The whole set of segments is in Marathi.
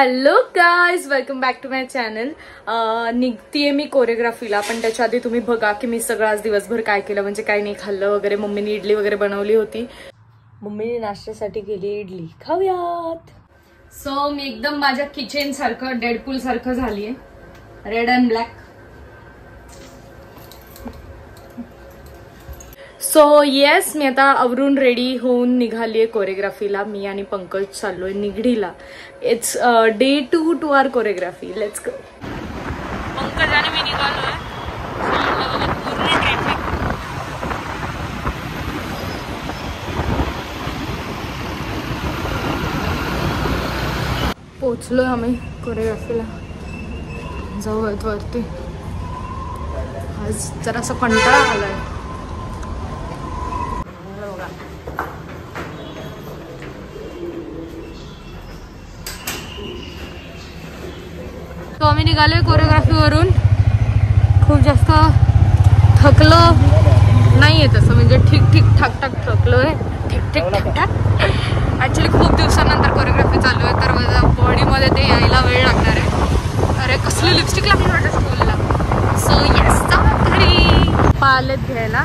Hello guys, welcome back to my channel. निघतीये मी कोरिओग्राफीला, पण त्याच्या आधी तुम्ही बघा की मी सगळं आज दिवसभर काय केलं, म्हणजे काय नाही खाल्लं वगैरे. मम्मीने इडली वगैरे बनवली होती. मम्मीने नाश्त्यासाठी केली इडली, खाऊयात. सो मी एकदम माझ्या किचन सारखं डेडपूल सारखं झालीये, red and black. So yes, मी आता आवरून रेडी होऊन निघालीये कोरिओग्राफीला. मी आणि पंकज चाललोय निगडीला. It's day 2 to our choreography. Let's go. Pankaj आणि मी निघालोय. पूर्ण ट्रॅफिक. पोचलोय आम्ही कोरिओग्राफीला. जाऊयात वरती. आज जरासा कंटाळा आलाय. तो आम्ही निघालोय कोरिओग्राफीवरून. खूप जास्त थकलो नाहीये तसं, म्हणजे ठीक ठीक ठाक ठाक थकलोय. ठीक ठीक ठाक ठाक. ऍक्च्युली खूप दिवसानंतर कोरिओग्राफी चालू आहे, तर माझ्या बॉडीमध्ये ते यायला वेळ लागणार आहे. अरे कसली लिपस्टिक लागली वाटत स्कूलला. सो येस, जाऊ घरी. पालेत घ्यायला,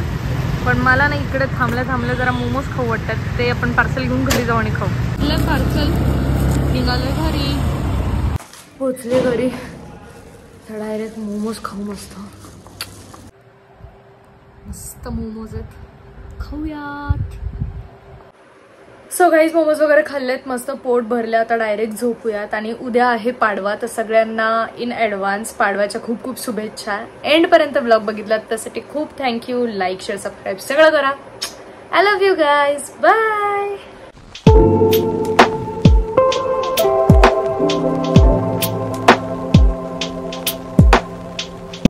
पण मला ना इकडे थांबल्या जरा मोमोज खाऊ वाटतात. ते आपण पार्सल घेऊन घरी जाऊ आणि खाऊ. आपलं पार्सल निघालोय घरी. पोचले घरी. डायरेक्ट मोमोज खाऊ. मस्त मस्त मोमोज आहेत, खाऊयात. सो गाईज, मोमोज वगैरे खाल्लेत, मस्त पोट भरले. आता डायरेक्ट झोपूयात. आणि उद्या आहे पाडवा, तर सगळ्यांना इन ॲडव्हान्स पाडव्याच्या खूप खूप शुभेच्छा. एंडपर्यंत ब्लॉग बघितलात त्यासाठी खूप थँक्यू. लाईक शेअर सबस्क्राईब सगळं करा. I love you guys. Bye.